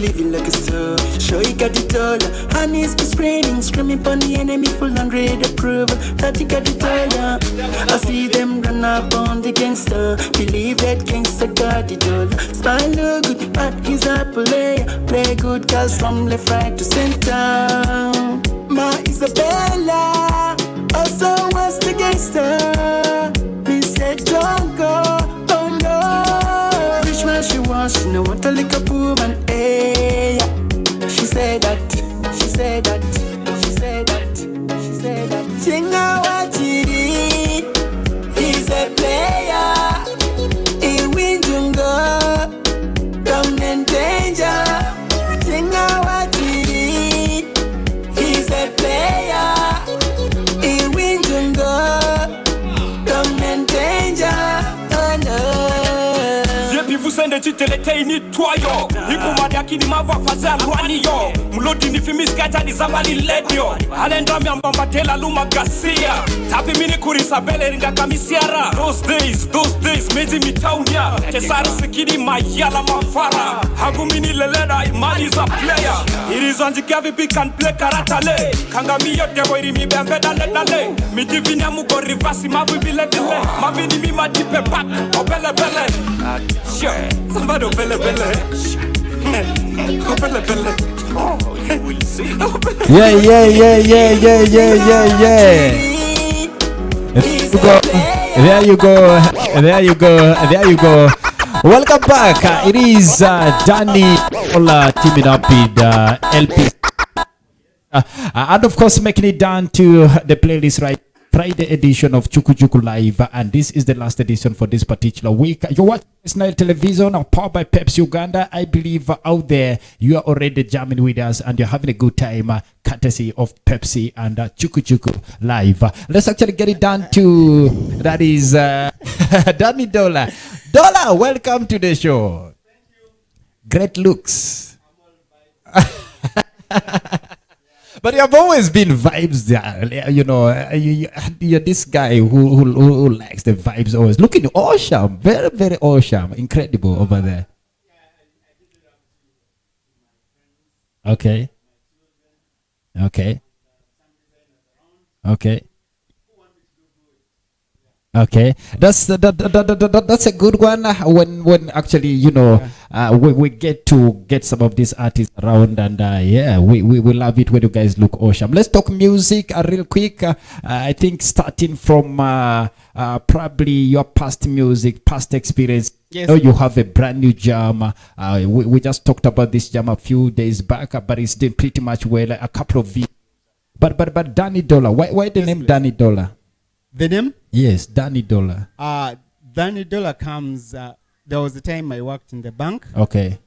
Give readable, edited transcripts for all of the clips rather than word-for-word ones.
living like a star. Sure you got the dollar. Honey's be screaming, screaming on the enemy, full and red approval. That you got the dollar. I see them run up on the gangster. Believe that gangster got the dollar. Smile look good, but he's a player. Play good girls from left, right to center. My Isabella also was the gangster. Me said don't go, oh no. Rich man she was, she know what a little woman, eh. She said that, she said that, she said that, she said that. She know what he did. He's a player. He win jungle, come in danger. She know what he did. He's a player. He win jungle, come in danger. Oh no. Vous sendez tu télété ni toi yo. Ikumadi akini mava faza rwani yo. Mlodi ni fimis kaja ni zamani ledio. Alenda mi ambambatela luma gasia. Tapi mini kurisa bele ringa kamisiara. Those days mezi mitaunia. Kesari sikini mayala mafara. Hagu mini leleda imani is a player. Irizo anjikavi pi can play karatale. Kangami yo devo iri mi bembe dale. Mi divini amuko rivasi mavi vile. Mavini mi madipe back. Obele bele. Somebody belle belle. Oh belle belle. Oh, you will see. Yeah. There you go. Welcome back. It is Danny Dolla teaming up with LP. And of course making it down to the playlist right. Friday edition of Chuku Chuku Live, and this is the last edition for this particular week. You watch Nile television powered by Pepsi Uganda. I believe out there you are already jamming with us and you're having a good time, courtesy of Pepsi and Chuku Chuku Live. Let's actually get it down to that is Danny Dolla. Dolla, welcome to the show. Thank you. Great looks. But you have always been vibes there, you know. You're this guy who likes the vibes always. Looking awesome, very, very awesome, incredible over there. Yeah, I did it up to my friends, my children, some designers around. Okay. Who want me to do good? Okay, that's a good one. When actually, you know, we get to get some of these artists around, and we love it when you guys look awesome. Let's talk music real quick. I think starting from probably your past music, past experience. Yes. I know you have a brand new jam. We just talked about this jam a few days back, but it's doing pretty much well. A couple of videos. But Danny Dolla, why the name Danny Dolla? The name? Yes, Danny Dolla. Danny Dolla comes. There was a time I worked in the bank. Okay.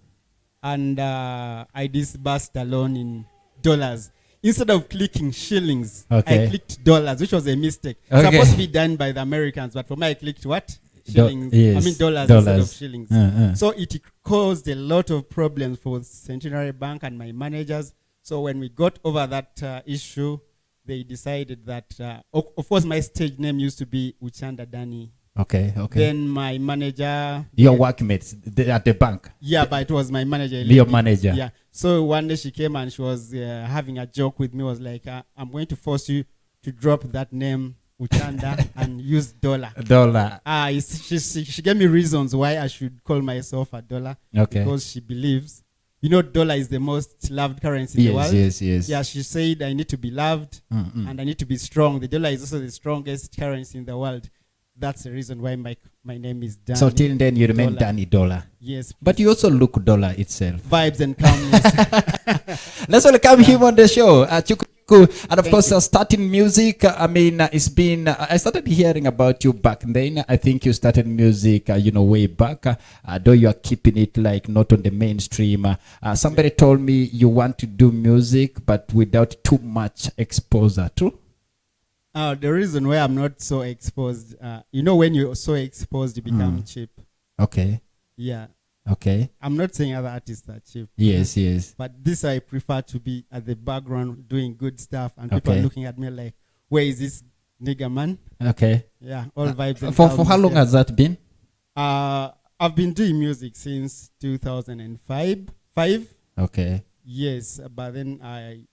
And I disbursed a loan in dollars. Instead of clicking shillings, okay, I clicked dollars, which was a mistake. Okay. Supposed to be done by the Americans, but for me, I clicked what? Shillings. Yes. I mean dollars instead of shillings. So it caused a lot of problems for Centenary Bank and my managers. So when we got over that issue, they decided that, of course, my stage name used to be Uchanda Danny. Okay. Then my manager... Your workmates at the bank? Yeah, but it was my manager. Your manager? Yeah. So one day she came and she was having a joke with me, was like, I'm going to force you to drop that name, Uchanda, and use Dolla. Dolla. She gave me reasons why I should call myself a Dolla. Okay. Because she believes, you know, Dolla is the most loved currency in the world. Yes. Yeah, she said, I need to be loved and I need to be strong. The dollar is also the strongest currency in the world. That's the reason why my name is Danny. So till then you remain Danny Dolla. Yes. But you also look Dolla itself. Vibes and calmness. Let's welcome him on the show. Chuku. And of course, starting music, I mean, it's been, I started hearing about you back then. I think you started music, way back, though you are keeping it like not on the mainstream. Somebody told me you want to do music, but without too much exposure. True? The reason why I'm not so exposed, when you're so exposed, you become cheap. Okay. Yeah. Okay. I'm not saying other artists are cheap. Yes. But this I prefer to be at the background doing good stuff, and people are looking at me like, where is this nigga man? Okay. Yeah, all vibes. And for how long has that been? I've been doing music since 2005. Okay. Yes, but then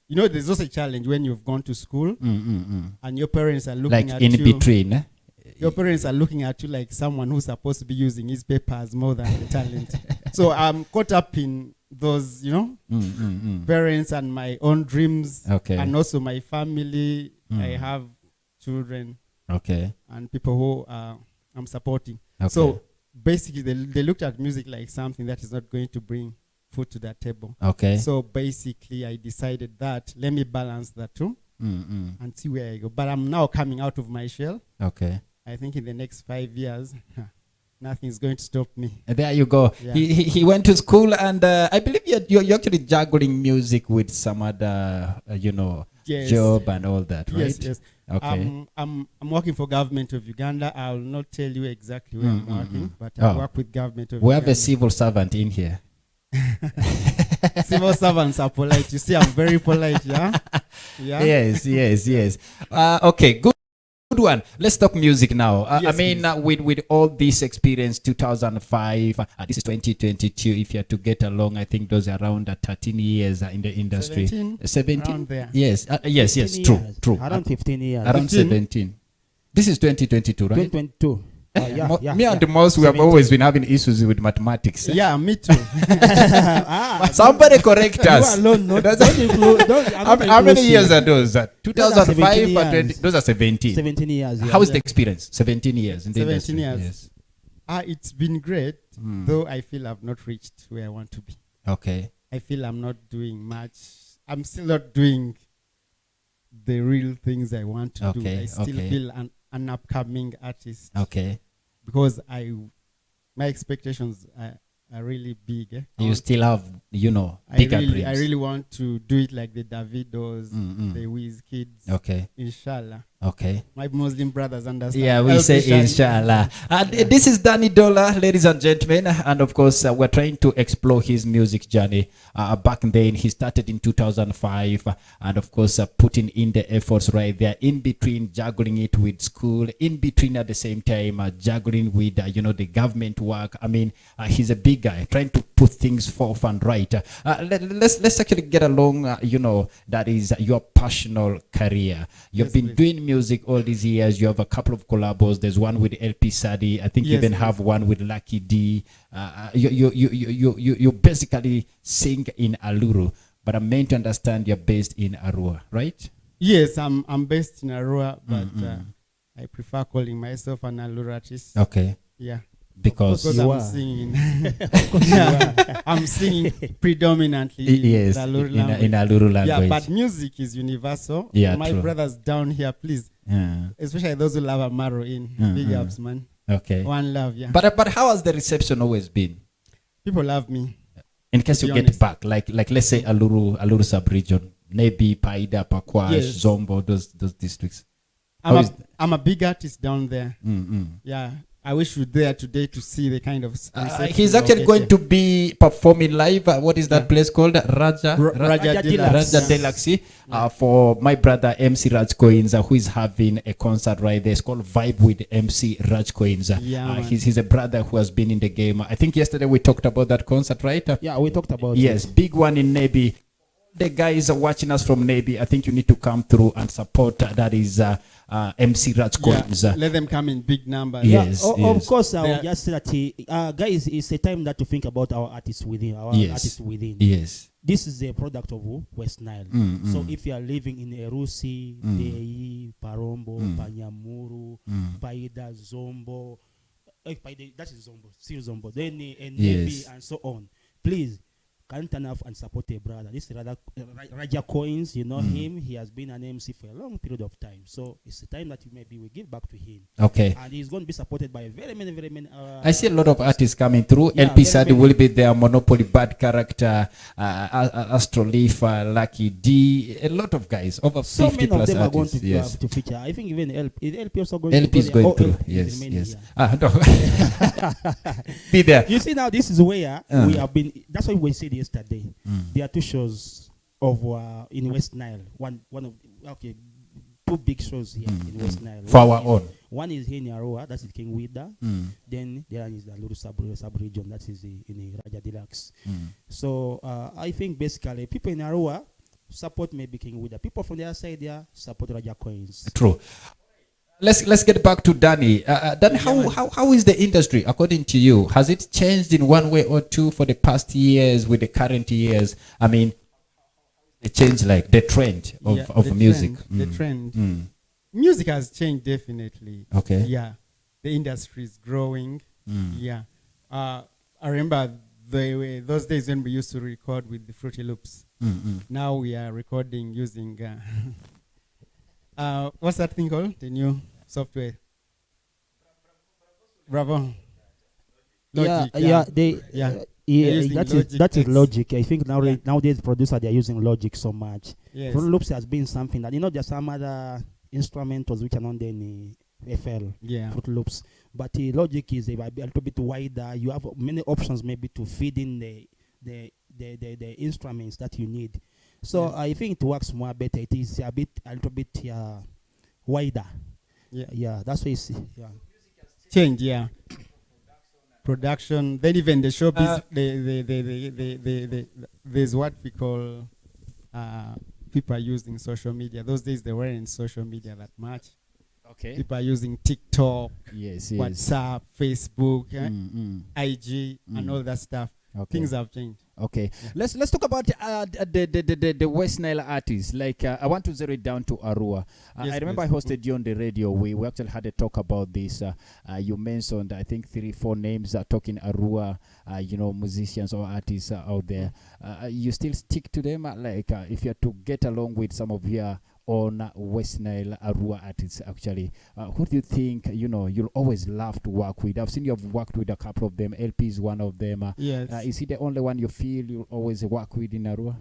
there's also a challenge when you've gone to school and your parents are looking Like at in you. between. Eh? Your parents are looking at you like someone who's supposed to be using his papers more than the talent. So I'm caught up in those, parents and my own dreams. Okay. And also my family. I have children. Okay. And people who I'm supporting. Okay. So basically they looked at music like something that is not going to bring food to that table. Okay. So basically I decided that let me balance that too and see where I go. But I'm now coming out of my shell. Okay. I think in the next 5 years, nothing is going to stop me. There you go. Yeah. He went to school, and I believe you're actually juggling music with some other, Yes. job and all that, right? Yes. Okay. I'm working for government of Uganda. I will not tell you exactly where I'm working, but I work with government of We Uganda. have a civil servant in here. Civil servants are polite. You see, I'm very polite, yeah? Yeah. Yes. Okay, good one. Let's talk music now. Yes, with all this experience, 2005, this is 2022. If you are to get along, I think those are around 13 years in the industry. 17? Around there. Yes, yes, true. Around 15 years. Around 17. This is 2022, right? 2022. Me and Moss, we have always been having issues with mathematics. Yeah, me too. Somebody correct us. You alone, no? How many years are those? 2005 17 and 20, years. those are 17. 17 years. Yeah. How is the experience? 17 years in the 17 industry. years. It's been great, though I feel I've not reached where I want to be. Okay. I feel I'm not doing much. I'm still not doing the real things I want to do. I still feel an upcoming artist. Okay. Because my expectations are really big. Eh? You still have, bigger dreams. I really want to do it like the Davidos, the Wiz Kids. Okay. Inshallah. Okay. My Muslim brothers understand. Yeah, we say inshallah. And this is Dolla, ladies and gentlemen. And of course, we're trying to explore his music journey. Back then, he started in 2005. And of course, putting in the efforts right there, in between juggling it with school, in between at the same time, juggling with, the government work. I mean, he's a big guy, trying to put things forth and right. Let's actually get along, that is your personal career. You've been doing music all these years. You have a couple of collabos. There's one with LP Sadi. I think you even have one with Lucky D. You basically sing in Aluru, but I'm meant to understand you're based in Arua, right? Yes, I'm based in Arua, but I prefer calling myself an Aluru artist. Okay. Yeah. Because I'm singing. I'm singing predominantly in Aluru language. In Aluru language. Yeah, but music is universal. Yeah, my brothers down here, please. Especially those who love Amaro in. Big ups, man. Okay. One love, yeah. But how has the reception always been? People love me. In case you get back, like let's say Aluru sub-region, maybe Paida, Pakwash, Zombo, those districts. I'm a big artist down there. Yeah. I wish you were there today to see the kind of he's actually going to be performing live. What is that place called? Raja Deluxe. For my brother MC Raj Coins, who is having a concert right there. It's called Vibe with MC Raj Coins. He's a brother who has been in the game. I think yesterday we talked about that concert, right? Yeah, we talked about it. Big one in Nebi. The guys are watching us from Nebi. I think you need to come through and support. That is MC Raj Coins. Let them come in big numbers. Yes, of course. I will just say that, guys, it's a time that to think about our artists within. Yes. This is a product of West Nile. So if you are living in Erusi, Dei, Parombo, Panyamuru, Paida, Zombo, that is Zombo, still Zombo, then Nebi and so on, please can't turn off and support a brother. This is Raja Coins, you know him. He has been an MC for a long period of time. So it's the time that maybe we give back to him. Okay. And he's going to be supported by very many. I see a lot of artists coming through. LP Sadi will be there. Monopoly, Bad Character, Astro Leaf, Lucky D. A lot of guys. Over 50 plus artists. Are going to feature. I think even LP also going LP is going through. Yes. No. Be there. You see now, this is where we have been. That's why we said yesterday. There are two shows of in West Nile. One of two big shows here in West Nile. For our own. One is here in Arua, that is King Wida. Then there is the little sub-region, that is in Raja Deluxe. So I think basically people in Arua support maybe King Wida. People from the other side there support Raja Coins. True. Let's get back to Danny. Danny, how is the industry according to you? Has it changed in one way or two for the past years with the current years? I mean, the change, like the trend of music. The trend. Music has changed definitely. Okay. Yeah, the industry is growing. Yeah, I remember those days when we used to record with the Fruity Loops. Now we are recording using what's that thing called? The new software. Bravo. Logic, that is Logic. I think nowadays producers they are using Logic so much. Yes. Fruit Loops has been something that there's some other instrumentals which are not in FL. Yeah. Fruit Loops, but Logic is a little bit wider. You have many options maybe to feed in the instruments that you need. So I think it works more better. It is a little bit wider. Yeah. That's what you see. Yeah. Change. Yeah. Production. Then even the showbiz. There's what we call people are using social media. Those days they weren't in social media that much. Okay. People are using TikTok, yes. WhatsApp, Facebook, IG, and all that stuff. Okay. Things have changed. Okay. Yeah. Let's talk about the West Nile artists. Like I want to zero it down to Arua. Yes, I remember please. I hosted you on the radio. We actually had a talk about this. You mentioned I think 3-4 names talking Arua. Musicians or artists out there. You still stick to them. Like if you are to get along with some of your on West Nile Arua artists, actually, who do you think you'll always love to work with? I've seen you have worked with a couple of them. LP is one of them. Yes. Is he the only one you feel you'll always work with in Arua?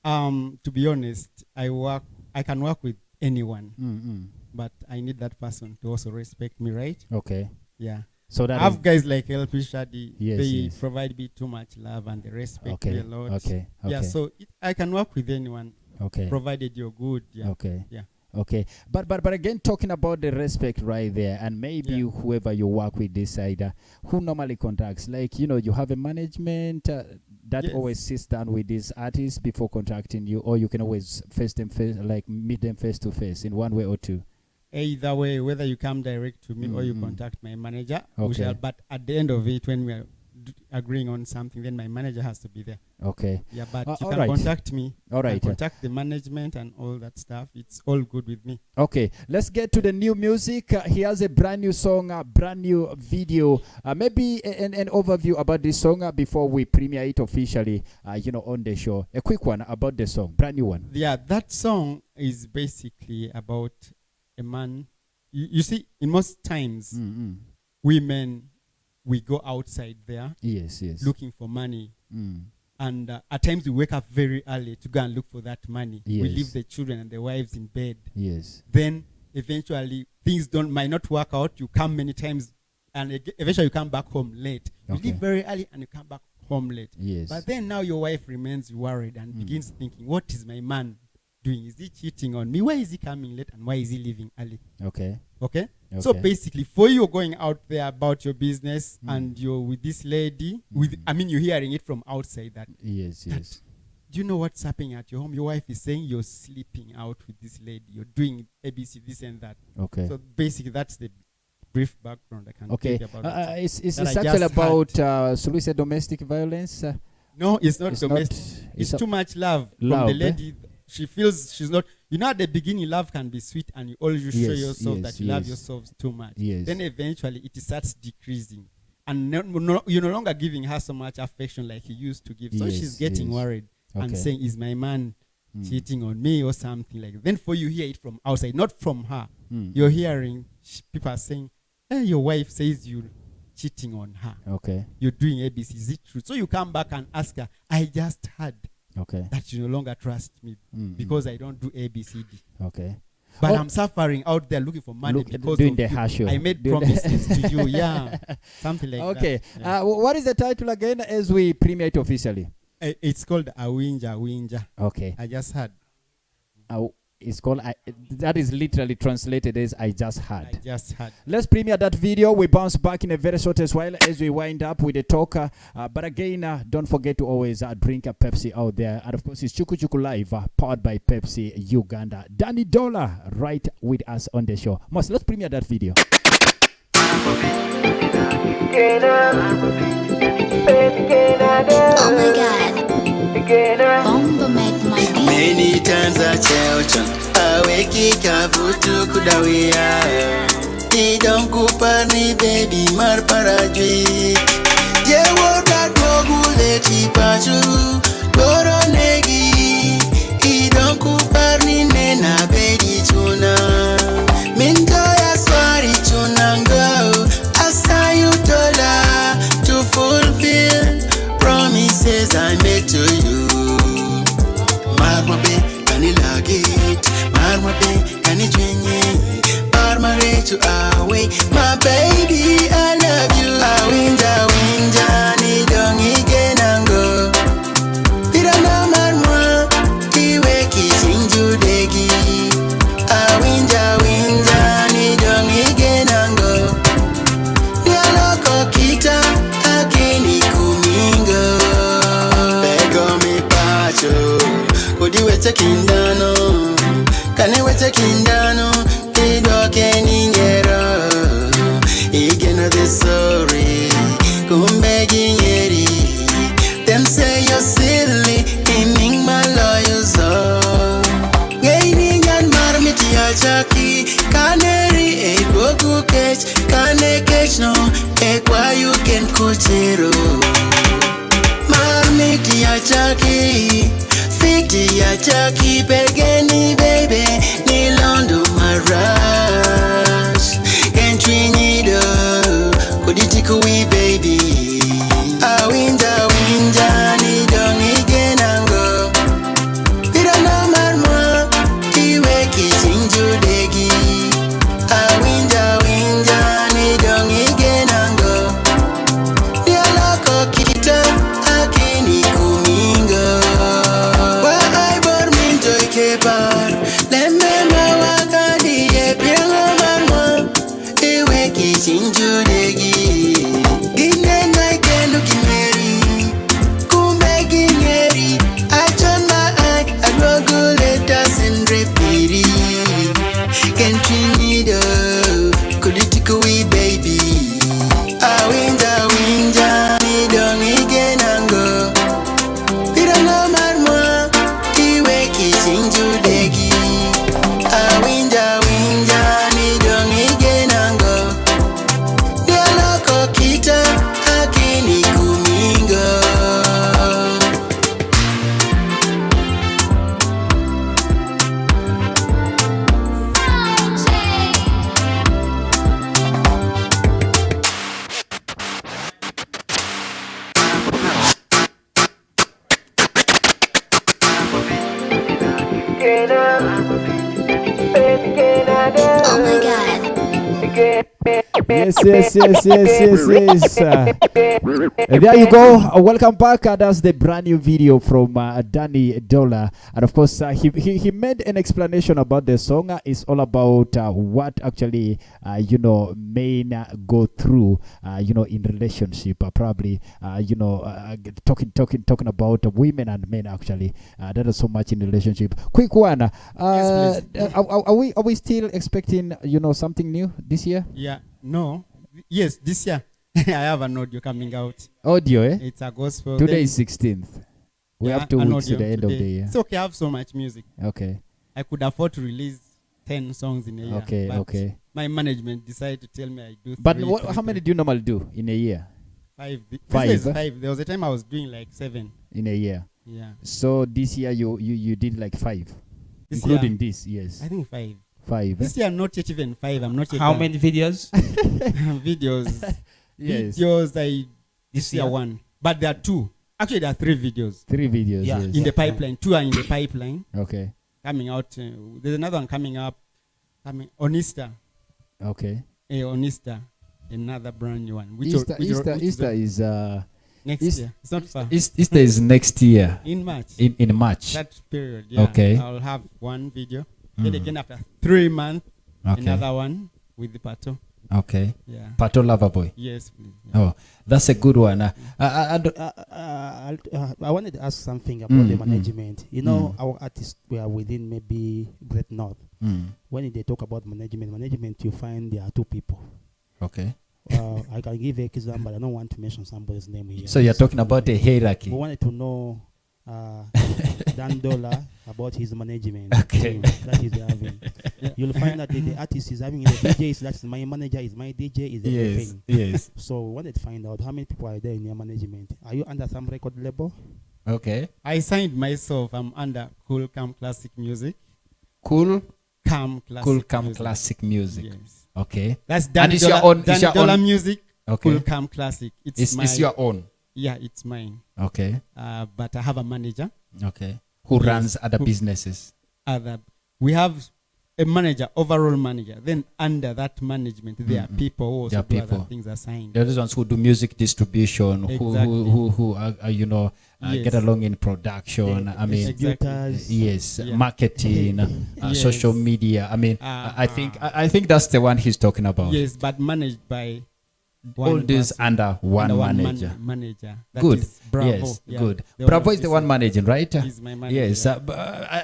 To be honest, I can work with anyone, but I need that person to also respect me, right? Okay. Yeah. So that I have guys like LP Shadi. Yes, they provide me too much love and they respect me a lot. Okay. Yeah. So I can work with anyone. Okay. Provided you're good. Yeah. Okay. Yeah. Okay. But again, talking about the respect right there, and maybe whoever you work with this side, who normally contacts, like, you have a management that always sits down with these artists before contracting you, or you can always meet them face to face in one way or two. Either way, whether you come direct to me or you contact my manager, but at the end of it, when we are agreeing on something, then my manager has to be there. Okay. Yeah, but you can contact me. All right. Contact the management and all that stuff. It's all good with me. Okay. Let's get to the new music. He has a brand new song, a brand new video. Maybe an overview about this song before we premiere it officially, on the show. A quick one about the song, brand new one. Yeah, that song is basically about a man. You see, in most times, women, we go outside there looking for money. And at times we wake up very early to go and look for that money. We leave the children and the wives in bed. Then eventually things might not work out. You come many times and eventually you come back home late. You leave very early and you come back home late. But then now your wife remains worried and begins thinking, what is my man doing? Is he cheating on me? Why is he coming late and why is he leaving early? Okay. So basically, for you going out there about your business and you're with this lady, you're hearing it from outside that. Yes. Do you know what's happening at your home? Your wife is saying you're sleeping out with this lady. You're doing ABC, this and that. Okay. So basically, that's the brief background I can give about it. It's actually about, should we say, domestic violence? No, it's not domestic. It's too much love from the lady. She feels she's not. At the beginning, love can be sweet, and you always show yourself that you love yourself too much. Then eventually, it starts decreasing, and you're no longer giving her so much affection like you used to give. So she's getting worried and saying, "Is my man cheating on me or something like that?" Then for you hear it from outside, not from her. You're hearing people are saying, "Hey, your wife says you're cheating on her. You're doing ABC. Is it true?" So you come back and ask her, "I just heard." That you no longer trust me because I don't do ABCD. But I'm suffering out there looking for money because doing the hassle. I made promises to you. Yeah, something like that. Yeah. What is the title again as we premiere it officially? It's called Awinja. Okay. I just heard. It's called that is literally translated as I just had. I just had. Let's premiere that video. We bounce back in a very short as well as we wind up with the talk. But again, don't forget to always drink a Pepsi out there. And of course, it's Chuku Chuku Live, powered by Pepsi Uganda. Danny Dolla right with us on the show. Let's premiere that video. Oh my God. Bomba make my beat. Many times I tell you, I wake up to kudawia. He don't kupani baby mar parajui. Je woda dogule tipachu, goro negi. He don't kupani nena baby tuna. Minto ya swari tunango. Asa you Dolla to fulfill promises I made to you. Marmabe kanilagit, marmabe kanijwenye, marmare to away, my baby I love you. Awinja winja ni dongi genango, pirana marmwa iwe kichinju degi. Awinja winja ni dongi genango, nialoko kita akini kumingo. Bego mi pacho, kodi wete kindano, kane wete kindano, tidoke ningero. Igeno the sorry, kumbe ginyeri. Them say you're silly, iming my loyal soul. Gaining and marmiti achaki, kaneri gogu kech, kane kech no, ekwa you can kuchero. Marmiti achaki, fiti achaki, begeni baby, ni londo marash. Entry nido, kuditikuwi baby. Awinja winja ni dongi genango, pirana marmwa iwe kichinju degi. Awinja winja ni dongi genango, nialoko kita akini kumingo. Wa I bor minto ikebar, lemema wakadi e piango marmwa iwe kichinju degi. Gine na ikelu kimeri, kumbe ginyeri. I turn my eye, I go letters and repeat. Can't you need could you take away baby? Awinja winja ni dongi genango, pirana marmwa iwe kichinju degi. Awinja winja ni dongi genango, nialoko kita akini kumingo. Oh my God. Yes. There you go. Welcome back. That's the brand new video from Danny Dolla. And of course, he made an explanation about the song. It's all about what actually, men go through, in relationship. Probably, talking about women and men actually. That is so much in relationship. Quick one. Yes, are we still expecting, something new this year? Yeah, no. Yes, this year I have an audio coming out. Audio, eh? It's a gospel. Today is 16th. We Yeah, have 2 an weeks to audio the end of today. the year. It's okay, I have so much music. Okay. I could afford to release 10 songs in a year. Okay, but okay. My management decided to tell me I do But three, how many do you normally do in a year? 5. Five, This eh? is 5. There was a time I was doing like 7. In a year. Yeah. So this year you did like 5, This including year, this. Yes, I think 5. 5. This year I'm not yet even 5. I'm not yet How done. many videos? videos? Yes. Videos This year year? 1. But there are 2. Actually there are 3 videos 3 videos. Yeah. Yes. in the pipeline. 2 are in the pipeline Okay. coming out. There's another one coming up on Easter. Okay. On Easter, another brand new one. Easter is next year. It's not far. Easter is next year In March. in March. That period. Yeah. Okay. I'll have one video. Then again after 3 months, Okay. another one with the Pato. Okay. Yeah. Pato Loverboy. Yes, please. Yeah. Oh, that's a good one. I wanted to ask something about the management. You know, our artists were within maybe Great North. When they talk about management, you find there are two people. Okay. I can give an example, but I don't want to mention somebody's name here. So you're talking about a hierarchy. We wanted to know Dolla about his management. Okay. That he's having. You'll find that the artist is having the DJs. That's my manager. Is my DJ. Is everything. Yes. So we wanted to find out how many people are there in your management. Are you under some record label? Okay. I signed myself. I'm under Cool Calm Classic Music. Cool Classic music. Classic music. Yes. Okay. That's And Danny it's your own. It's your Dolla own. Music. Okay. Cool Calm Classic. It's your own. Yeah, it's mine. Okay. But I have a manager. Okay. Who Yes. runs other Who- businesses? We have a manager, overall manager. Then under that management, there are people who also do other things assigned. They're the ones who do music distribution, Exactly. who Yes. get along in production. I mean, Distributors. yes, Yeah. marketing, Yes. social media. I mean, I think that's the one he's talking about. Yes, but managed by All one this person, under one under manager. manager. That Good. is Bravo. Yes, Yeah. good. The Bravo one is the one managing, right? He's my manager. Yes, but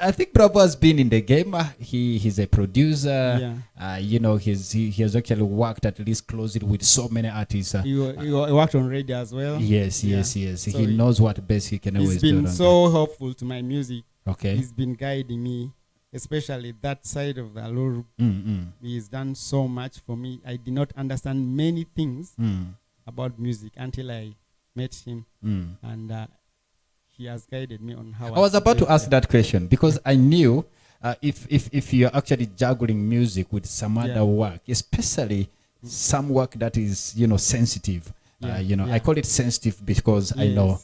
I think Bravo has been in the game. He's a producer. Yeah. He has actually worked at least closely with so many artists. He worked on radio as well. Yes. Yeah. So So he knows what best he can always He's do. been around so helpful to my music. there. Okay. He's been guiding me, especially that side of the Aluru. He's done so much for me. I did not understand many things about music until I met him, and he has guided me on how. I was about to ask that question because I knew if you're actually juggling music with some other work, especially some work that is sensitive. I call it sensitive because I know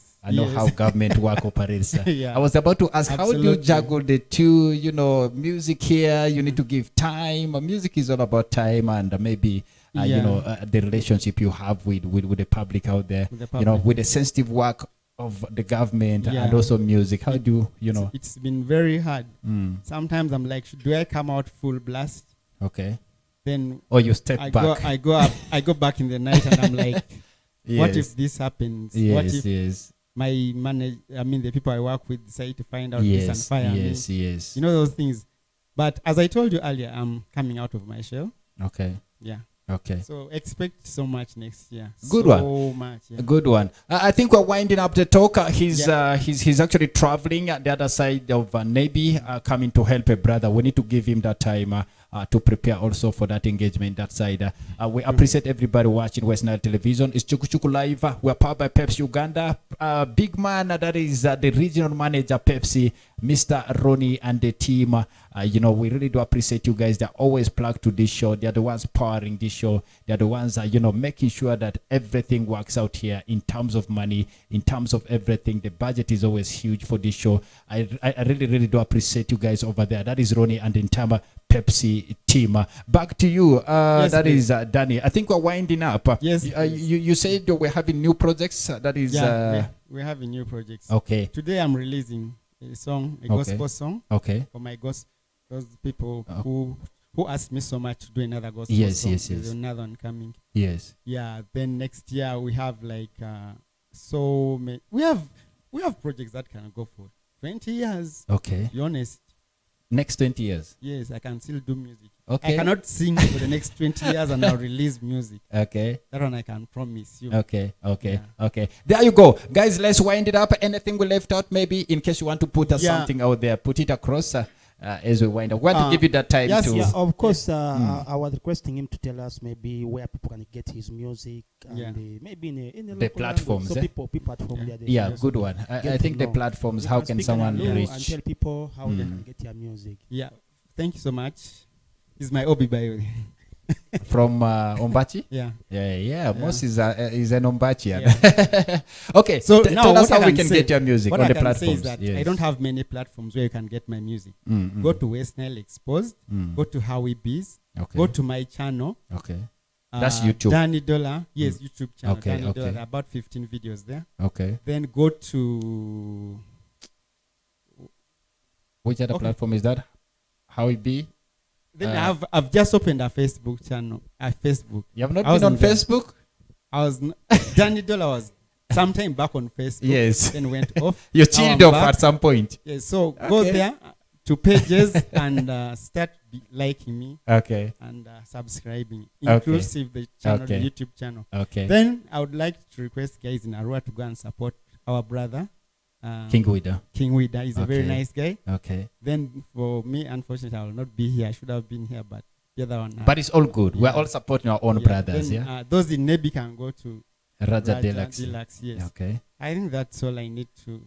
how government work operates. Yeah. I was about to ask, how do you Absolutely. juggle the two? Music here, you need to give time. Music is all about time and maybe the relationship you have with the public out there. With the public. With the sensitive work of the government Yeah. and also music. How do you? It's been very hard. Sometimes I'm like, do I come out full blast? Okay. Then Or you step I back. I go back in the night and I'm like, what Yes. if this happens? What Yes, if yes. my the people I work with decide to find out this and fire me? Yes. You know those things. But as I told you earlier, I'm coming out of my shell. Okay. Yeah. Okay. So expect so much next year. Good so one. much. Yeah. A good one. I think we're winding up the talk. He's actually traveling at the other side of Navy, coming to help a brother. We need to give him that time to prepare also for that engagement that side. We appreciate everybody watching West Nile Television. It's Chuku Chuku Live. We're powered by Pepsi Uganda. Big man, that is the regional manager Pepsi, Mr. Ronnie and the team. We really do appreciate you guys. They're always plugged to this show. They're the ones powering this show. They're the ones making sure that everything works out here in terms of money, in terms of everything. The budget is always huge for this show. I really, really do appreciate you guys over there. That is Ronnie and the entire Pepsi team. Back to you. Yes, that please. is Danny. I think we're winding up. Yes, you said we're having new projects. That is. we're having new projects. Okay. Today I'm releasing a song, a gospel song Okay. for my those people who asked me so much to do another gospel Yes, song. yes, There's yes. another one coming. Yes. Yeah. Then next year we have like so many. We have projects that can go for 20 years. Okay. Be honest. Next 20 years. Yes, I can still do music. Okay. I cannot sing for the next 20 years and I'll release music. Okay. That one I can promise you. Okay. Yeah. Okay. There you go. Guys, let's wind it up. Anything we left out, maybe in case you want to put something out there, put it across as we wind up. We want to give you that time yes, to. Yeah, of course. I was requesting him to tell us maybe where people can get his music and Yeah. maybe in a The local platforms, language. So eh? people platform there. Yeah, good one. I think the platforms, how can someone reach? and tell people how they can get your music. Yeah. Thank you so much. This is my hobby, by the way. From Ombachi? Yeah. Yeah. Most is an Ombachi. Yeah. Okay, So tell now us what I how we can can say- get your music What on I the can say platforms. is that Yes. I don't have many platforms where you can get my music. Go to West Nile Exposed. Go to Howie Bees. Okay. Go to my channel. Okay. That's YouTube. Danny Dolla. Yes, YouTube channel. Okay, Danny okay. Dolla. There are about 15 videos there. Okay. Then go to Which other Okay. platform is that? how it be? Then I've just opened a Facebook channel. Facebook. You have not been on Facebook? Danny Dolla was sometime back on Facebook. Yes. Then went off. You chilled off at some point. Yes. So go there to pages and start liking me. Okay. And subscribing, inclusive the channel, the YouTube channel. Okay. Then I would like to request guys in Arua to go and support our brother. King Wida is a very nice guy. Okay. Then for me, unfortunately, I will not be here. I should have been here, but the other one. But it's all good. We're all supporting our own brothers. Then, those in Nebi can go to Raja Deluxe. Yes. Okay. I think that's all I needed to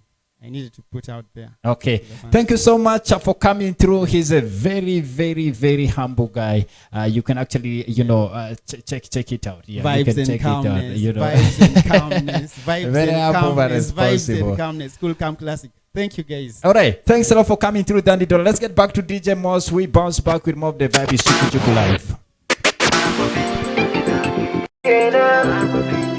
put out there. Okay. Thank you so much for coming through. He's a very, very, very humble guy. You can actually, check it out. Yeah, vibes and calmness. It out, vibes and calmness. Vibes very and calmness. Vibes and calmness. School Camp Classic. Thank you, guys. All right. Thanks a lot for coming through, Danny Dolla. Let's get back to DJ Moss. We bounce back with more of the vibe is Chuku Chuku Live.